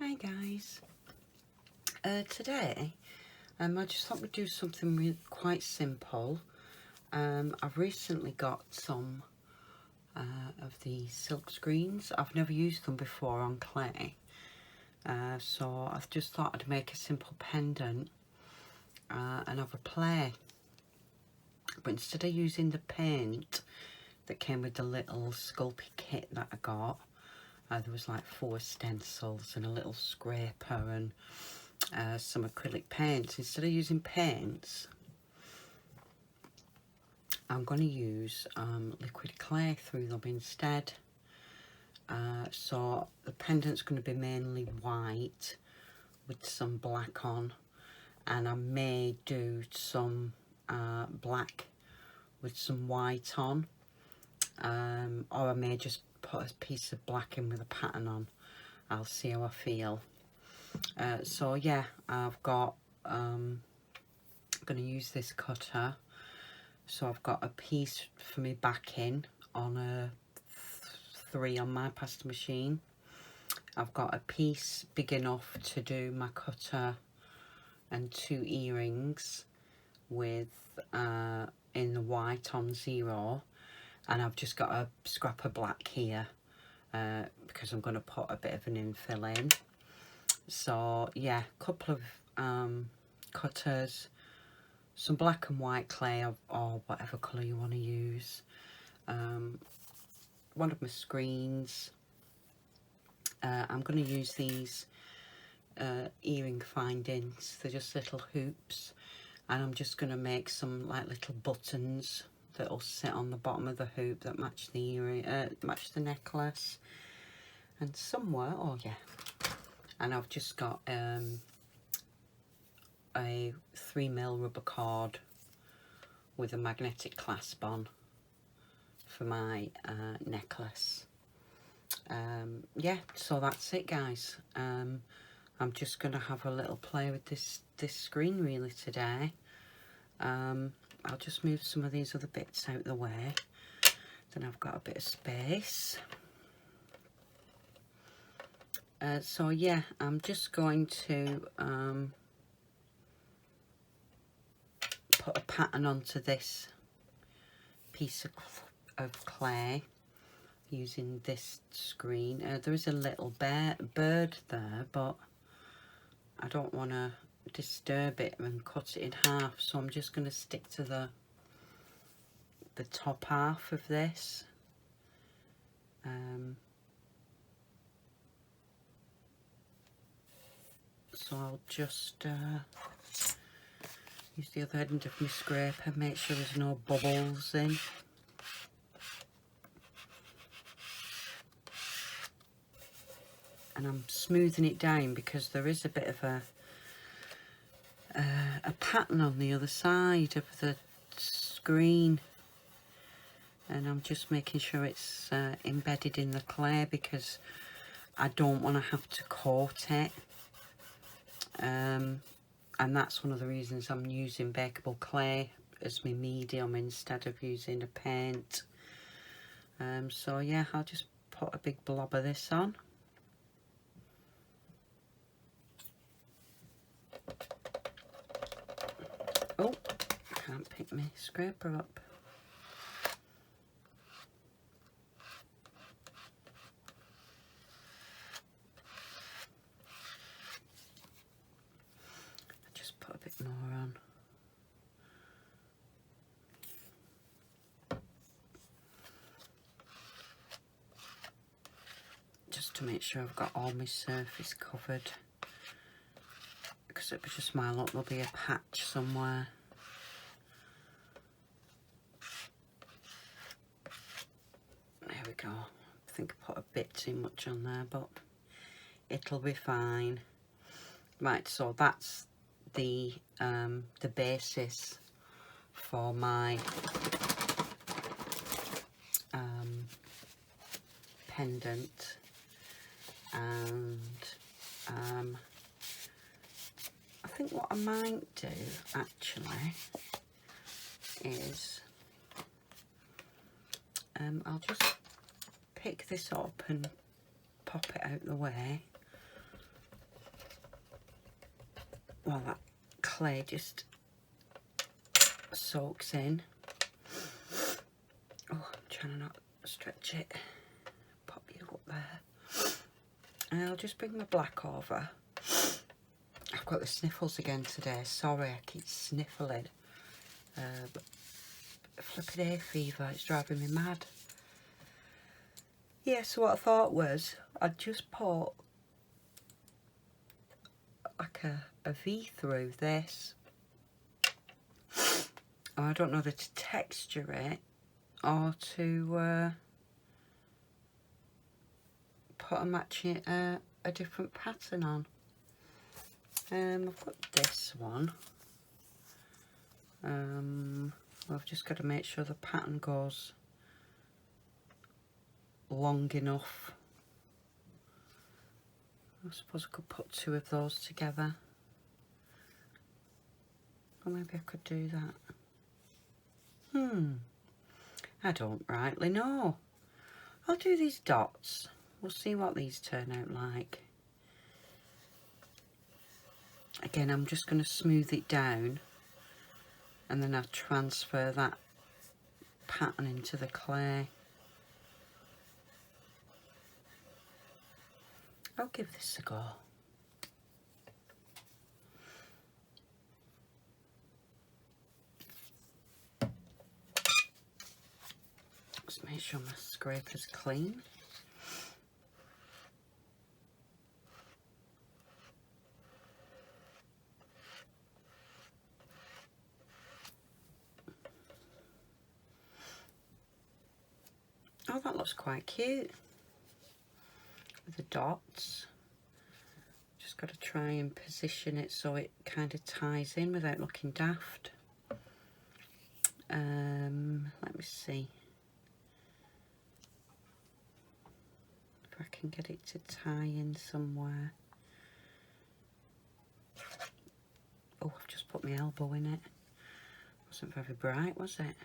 Hi guys, today I just thought we'd do something quite simple. I've recently got some of these silk screens. I've never used them before on clay, so I've just thought I'd make a simple pendant and have a play. But instead of using the paint that came with the little Sculpey kit that I got, there was like 4 stencils and a little scraper and some acrylic paints. Instead of using paints, I'm going to use liquid clay through them instead. So the pendant's going to be mainly white with some black on, and I may do some black with some white on, or I may just put a piece of black in with a pattern on. I'll see how I feel. So yeah, I've got I'm going to use this cutter. So I've got a piece for me backing on a 3 on my pasta machine. I've got a piece big enough to do my cutter and 2 earrings with in the white on 0, and I've just got a scrap of black here because I'm going to put a bit of an infill in. So yeah, a couple of cutters, some black and white clay or whatever colour you want to use, one of my screens. I'm going to use these earring findings. They're just little hoops, and I'm just going to make some like little buttons that'll sit on the bottom of the hoop that match the earring, match the necklace. And somewhere, oh yeah, and I've just got a 3mm rubber cord with a magnetic clasp on for my necklace. Yeah, so that's it guys. I'm just going to have a little play with this screen really today. I'll just move some of these other bits out the way, then I've got a bit of space. So yeah, I'm just going to put a pattern onto this piece of clay using this screen. There is a little bird there, but I don't want to disturb it and cut it in half, so I'm just going to stick to the top half of this. So I'll just use the other end of my scraper, make sure there's no bubbles in. And I'm smoothing it down because there is a bit of a pattern on the other side of the screen, and I'm just making sure it's embedded in the clay because I don't want to have to coat it. And that's one of the reasons I'm using Bakeable clay as my medium instead of using a paint. So yeah, I'll just put a big blob of this on. Oh, I can't pick my scraper up. I'll just put a bit more on. Just to make sure I've got all my surface covered, because it just might look there'll be a patch somewhere. There we go. I think I put a bit too much on there, but it'll be fine. Right, so that's the basis for my pendant, and I think what I might do actually is I'll just pick this up and pop it out the way. while that clay just soaks in. Oh, I'm trying to not stretch it. Pop you up there. And I'll just bring my black over. I've got the sniffles again today. Sorry, I keep sniffling. But flipping hay fever, it's driving me mad. Yeah, so what I thought was I'd just put like a V through this. I don't know whether to texture it or to put a matching a different pattern on. I've got this one. I've just got to make sure the pattern goes long enough. I suppose I could put two of those together. Or maybe I could do that. I don't rightly know. I'll do these dots. We'll see what these turn out like. Again, I'm just going to smooth it down and then I'll transfer that pattern into the clay. I'll give this a go. Just make sure my scraper's clean. Oh, that looks quite cute with the dots. Just got to try and position it so it kind of ties in without looking daft. Let me see if I can get it to tie in somewhere. Oh, I've just put my elbow in it. Wasn't very bright, was it?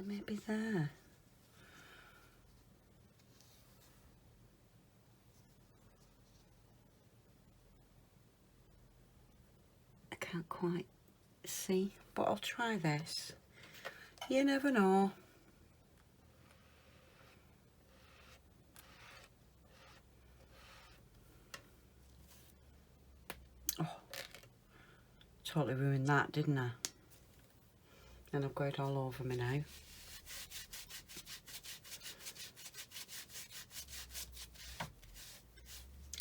Maybe there. I can't quite see, but I'll try this. You never know. Oh, totally ruined that, didn't I? And I've got it all over me now. I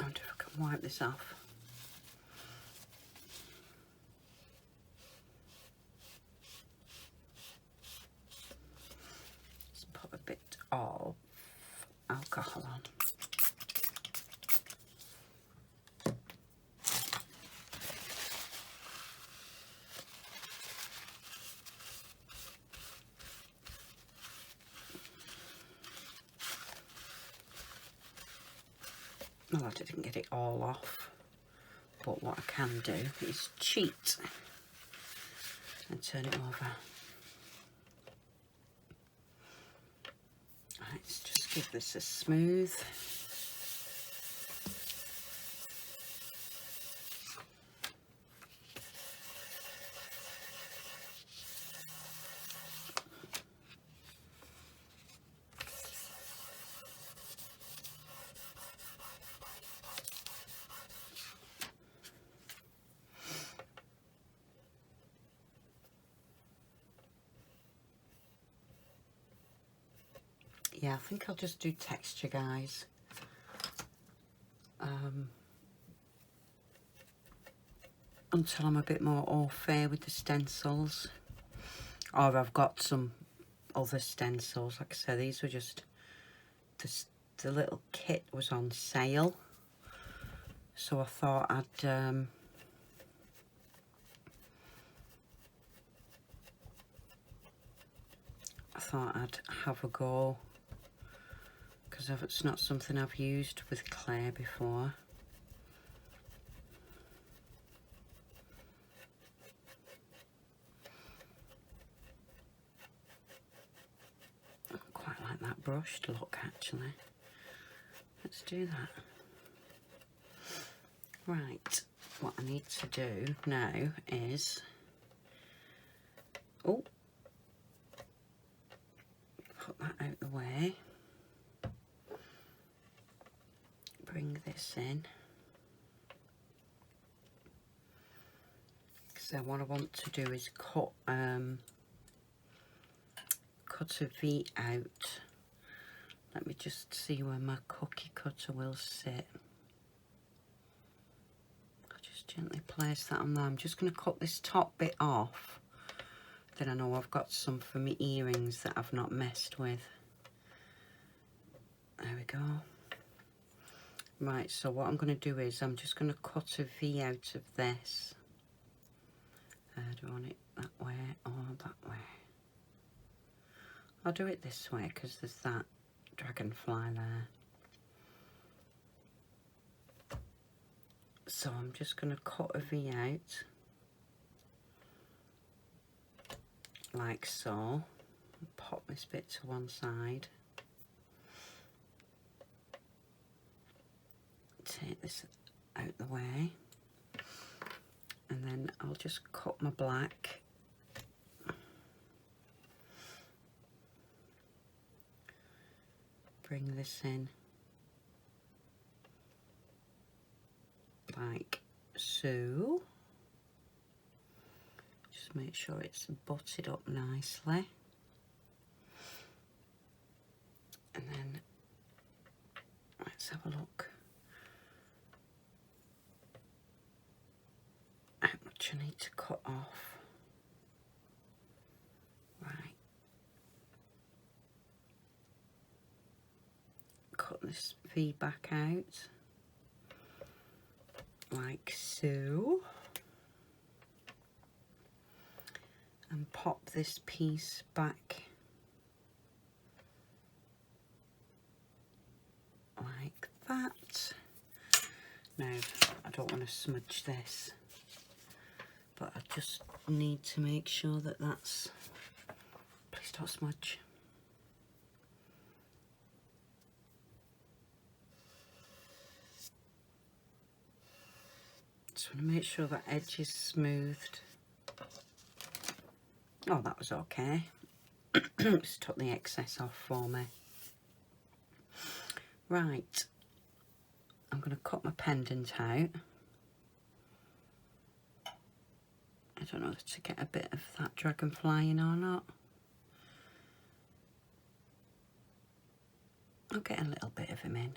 wonder if I can wipe this off. Let's put a bit of alcohol on. Well, I didn't get it all off, but what I can do is cheat and turn it over. Let's just give this a smooth. Yeah, I think I'll just do texture, guys. Until I'm a bit more au fait with the stencils. Or I've got some other stencils. Like I said, these were just... The little kit was on sale. So I thought I'd... have a go, because it's not something I've used with clay before. I quite like that brushed look, actually. Let's do that. Right, what I need to do now is, oh, put that out the way, bring this in. So what I want to do is cut a V out. Let me just see where my cookie cutter will sit. I'll just gently place that on there. I'm just going to cut this top bit off. Then I know I've got some for my earrings that I've not messed with. There we go. Right, so what I'm going to do is I'm just going to cut a V out of this. Do I want it that way or that way? I'll do it this way because there's that dragonfly there. So I'm just going to cut a V out like so. Pop this bit to one side. Take this out the way. And then I'll just cut my black. Bring this in like so. Just make sure it's butted up nicely. And then let's have a look. How much I need to cut off. Right. Cut this V back out. Like so. And pop this piece back. Like that. Now, I don't want to smudge this. But I just need to make sure that that's, please don't smudge. Just want to make sure that edge is smoothed. Oh, that was okay. Just took the excess off for me. Right, I'm going to cut my pendant out. I don't know to get a bit of that dragonfly in or not. I'll get a little bit of him in.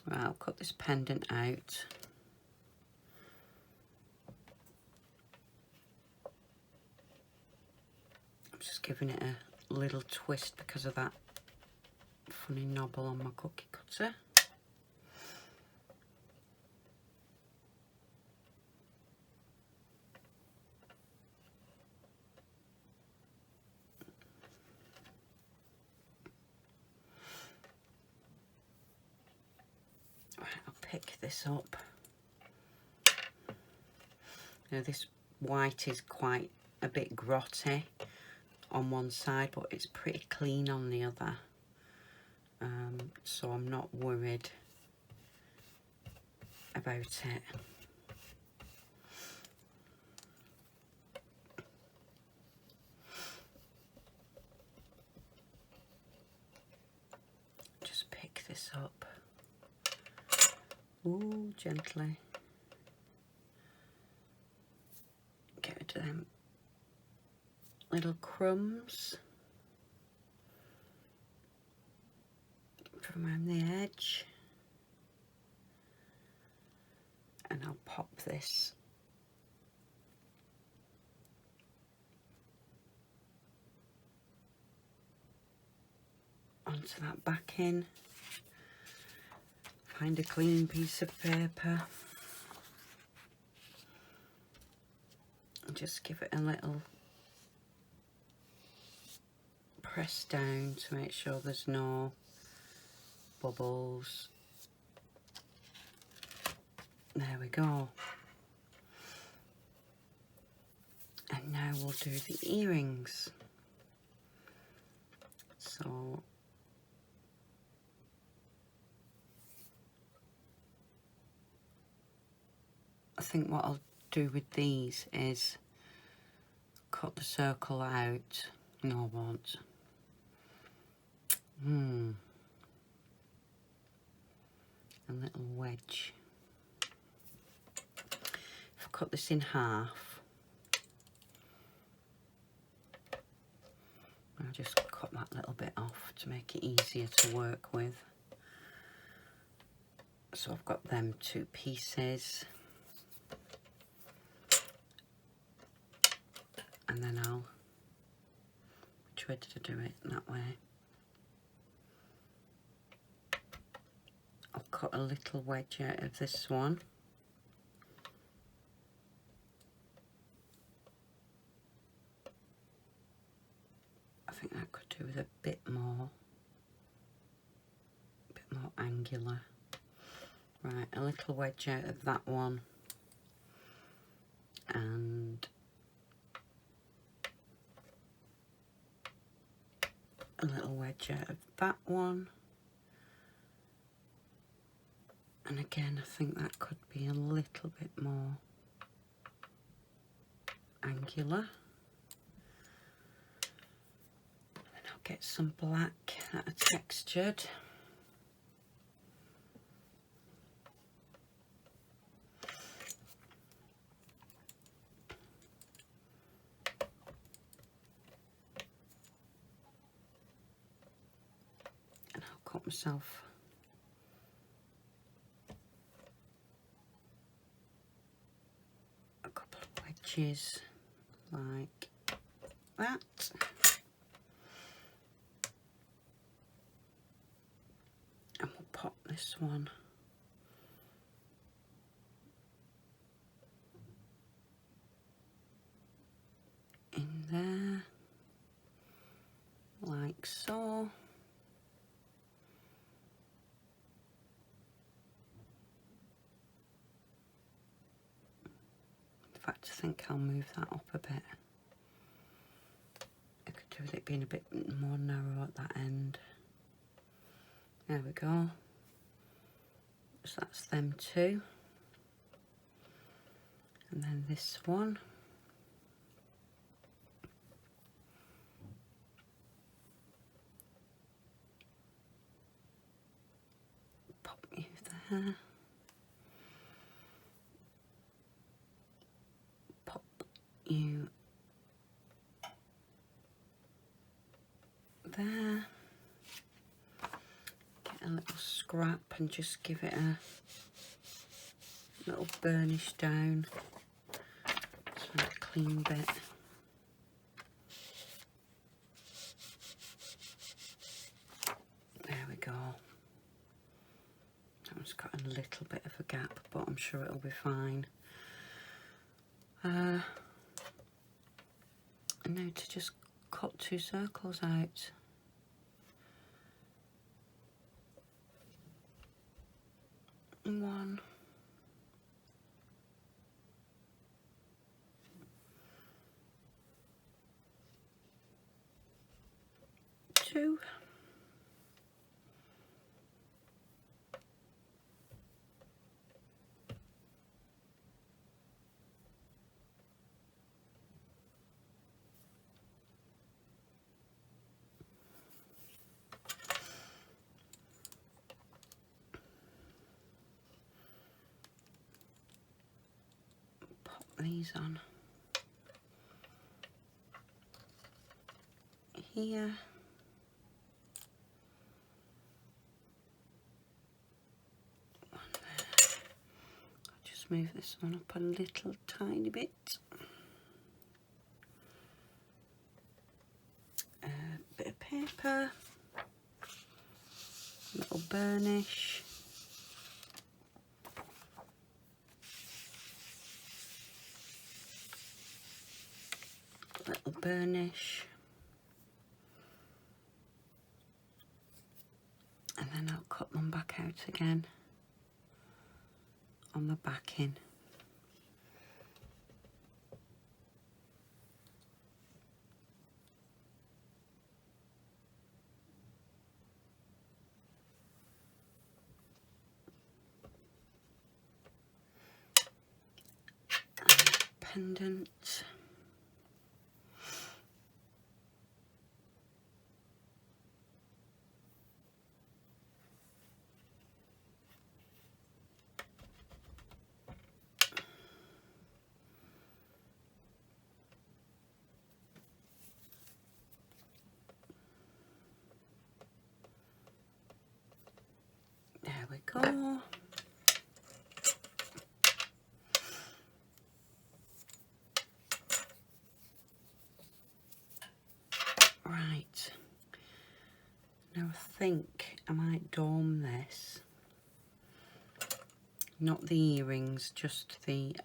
Right, I'll cut this pendant out. I'm just giving it a little twist because of that funny knobble on my cookie cutter. Pick this up. Now this white is quite a bit grotty on one side, but it's pretty clean on the other, so I'm not worried about it. Just pick this up. Ooh, gently. Get rid of them little crumbs from around the edge. And I'll pop this onto that backing. Find a clean piece of paper and just give it a little press down to make sure there's no bubbles. There we go. And now we'll do the earrings. So I think what I'll do with these is cut the circle out. No, I won't. A little wedge. If I cut this in half, I'll just cut that little bit off to make it easier to work with. So I've got them two pieces, and then which way did I do it? That way. I'll cut a little wedge out of this one. I think that could do with a bit more angular. Right, a little wedge out of that one, and a little wedge out of that one. And again, I think that could be a little bit more angular. And I'll get some black that are textured. And I'll cut myself a couple of wedges like that. And we'll pop this one in there, like so. In fact, I think I'll move that up a bit. I could do with it being a bit more narrow at that end. There we go. So that's them two. And then this one. Pop you there. Pop you there. Get a little scrap and just give it a little burnish down. So a clean bit. There we go. That one's got a little bit of a gap, but I'm sure it'll be fine. And now to just cut two circles out. One. Two. These on here. One there. I'll just move this one up a little tiny bit. A bit of paper, a little burnish. Little burnish, and then I'll cut them back out again on the backing. pendant. There we go. Right. Now I think I might dome this. Not the earrings, just the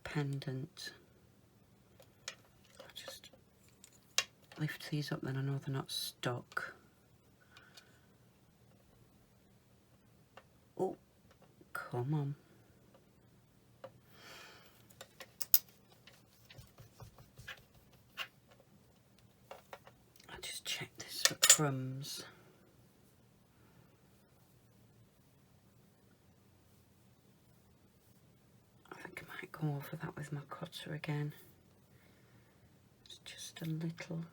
pendant. I'll just lift these up, then I know they're not stuck. Oh, come on. I'll just check this for crumbs. I think I might go over that with my cutter again. It's just a little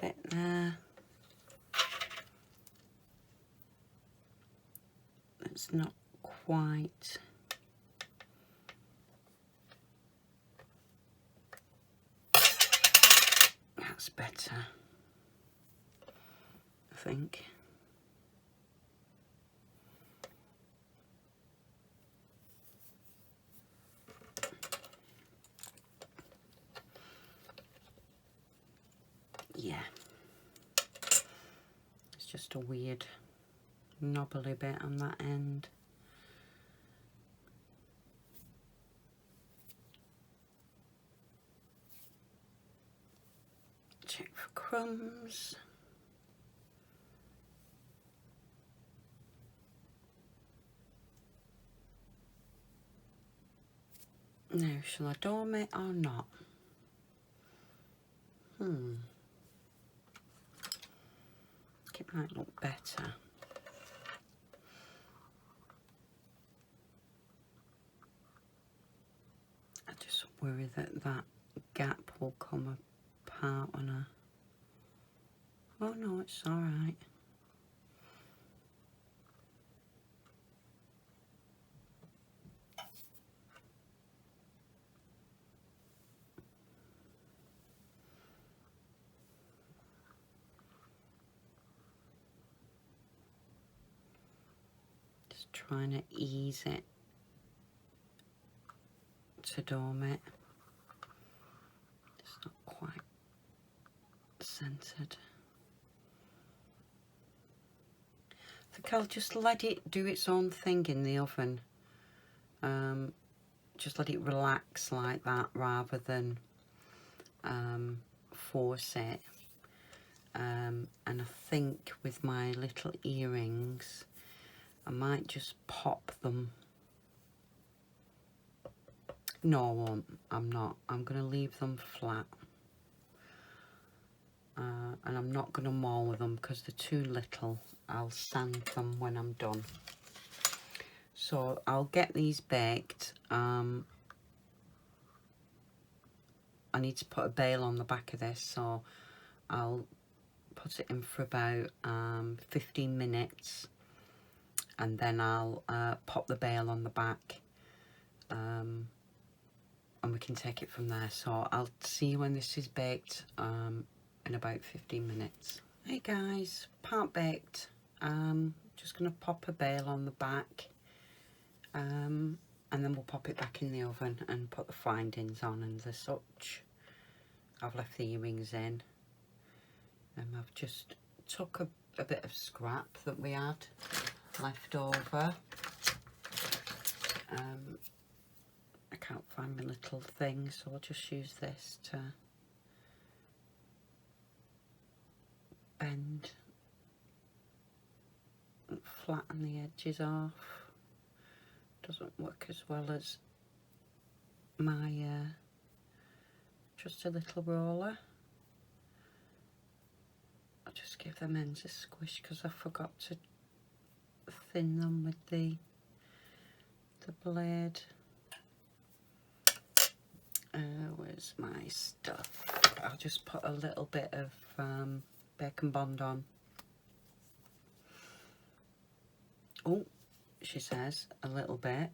bit there. It's not quite. That's better, I think. Yeah. It's just a weird knobbly bit on that end. Check for crumbs. Now, shall I dome it or not? It might look better. I just worry that that gap will come apart when I... Oh no, it's alright. Just trying to ease it to dome it. It's not quite centered. I think I'll just let it do its own thing in the oven. Just let it relax like that rather than force it. And I think with my little earrings, I might just pop them. No, I won't. I'm not. I'm going to leave them flat. And I'm not going to mold them because they're too little. I'll sand them when I'm done. So I'll get these baked. I need to put a bail on the back of this, so I'll put it in for about 15 minutes, and then I'll pop the bail on the back, and we can take it from there. So I'll see you when this is baked in about 15 minutes. Hey guys, part baked. Just going to pop a bail on the back, and then we'll pop it back in the oven and put the findings on and the such. I've left the earrings in, and I've just took a bit of scrap that we had left over. I can't find my little thing, so I'll just use this to bend and flatten the edges off. Doesn't work as well as my just a little roller. I'll just give them ends a squish because I forgot to thin them with the the blade. Where's my stuff? I'll just put a little bit of Bacon Bond on. Oh, she says, a little bit.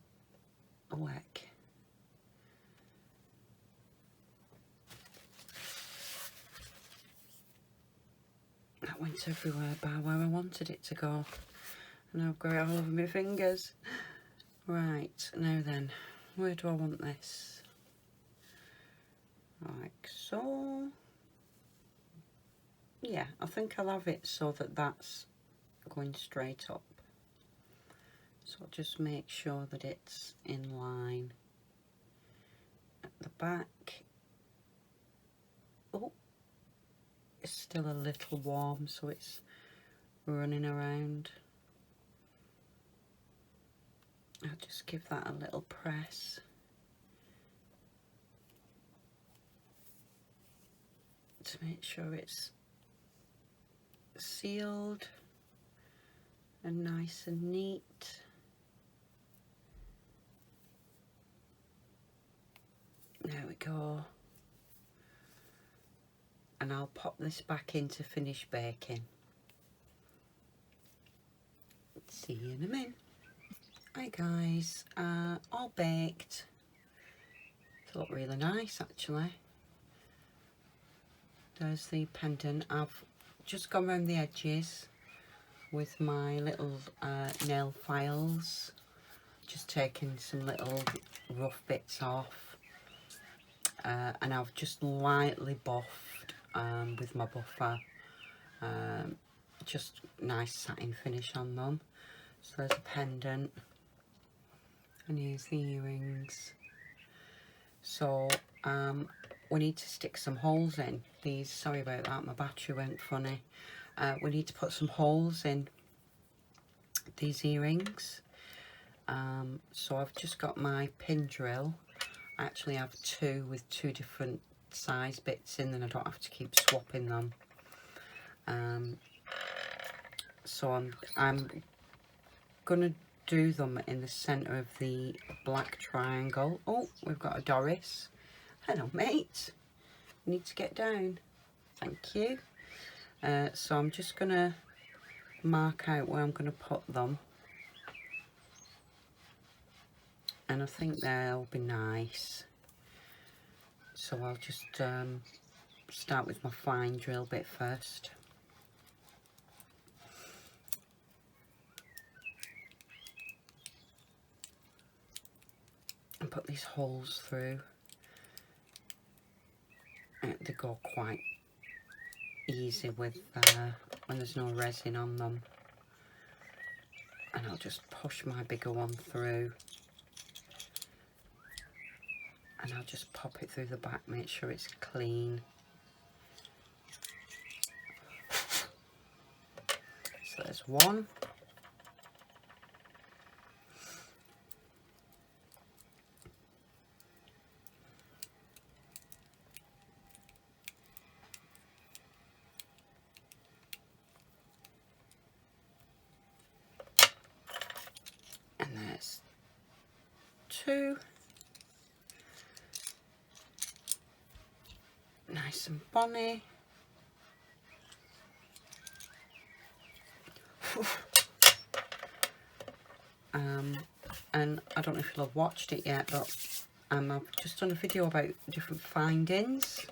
Oh, heck. That went everywhere by where I wanted it to go. And I've got it all over my fingers. Right, now then, where do I want this? Like so. Yeah, I think I'll have it so that that's going straight up. So I'll just make sure that it's in line at the back. Oh, it's still a little warm, so it's running around. I'll just give that a little press. To make sure it's sealed and nice and neat. There we go. And I'll pop this back in to finish baking. See you in a minute. Hi guys, all baked. They look really nice actually. There's the pendant. I've just gone around the edges with my little nail files, just taking some little rough bits off, and I've just lightly buffed with my buffer, just nice satin finish on them. So there's a pendant, and here's the earrings. So we need to stick some holes in these. Sorry about that, my battery went funny. We need to put some holes in these earrings. So I've just got my pin drill. I actually have two with two different size bits in, and I don't have to keep swapping them. So I'm gonna do them in the center of the black triangle. Oh, we've got a Doris. Hello mate, need to get down, thank you. So I'm just gonna mark out where I'm gonna put them, and I think they'll be nice. So I'll just start with my fine drill bit first. And put these holes through. They go quite easy with when there's no resin on them. And I'll just push my bigger one through, and I'll just pop it through the back, make sure it's clean. So there's one. Two. Nice and bonny. And I don't know if you'll have watched it yet, but I've just done a video about different findings,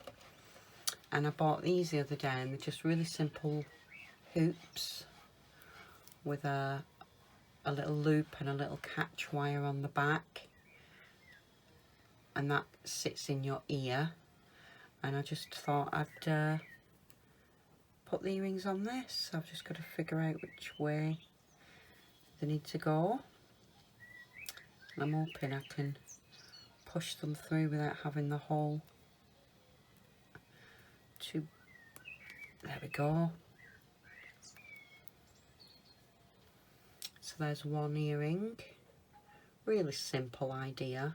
and I bought these the other day, and they're just really simple hoops with a little loop and a little catch wire on the back, and that sits in your ear. And I just thought I'd put the earrings on this. I've just got to figure out which way they need to go. And I'm hoping I can push them through without having the hole too. There we go. So there's one earring. Really simple idea.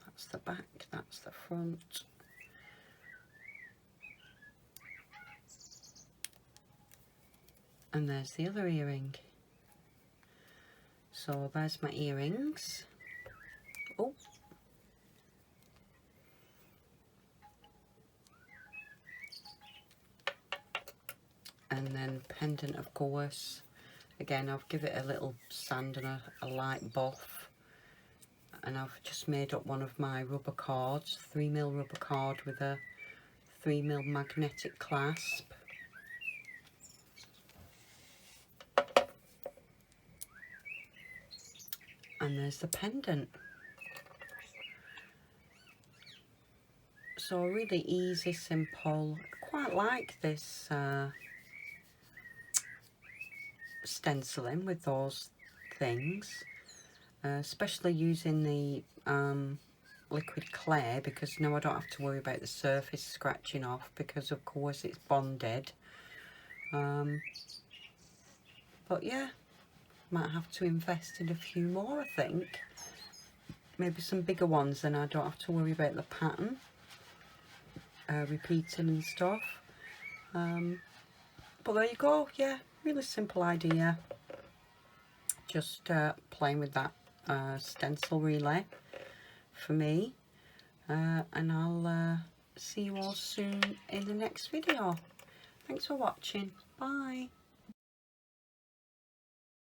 That's the back, that's the front. And there's the other earring. So there's my earrings. Oh. And then pendant, of course. Again, I'll give it a little sand and a light buff. And I've just made up one of my rubber cords, 3mm rubber cord with a 3mm magnetic clasp. And there's the pendant. So really easy, simple. I quite like this stenciling with those things, especially using the liquid clay, because now I don't have to worry about the surface scratching off, because of course it's bonded. But yeah, might have to invest in a few more, I think. Maybe some bigger ones, then I don't have to worry about the pattern repeating and stuff. But there you go. Yeah, really simple idea. Just playing with that stencil relay for me. And I'll see you all soon in the next video. Thanks for watching. Bye.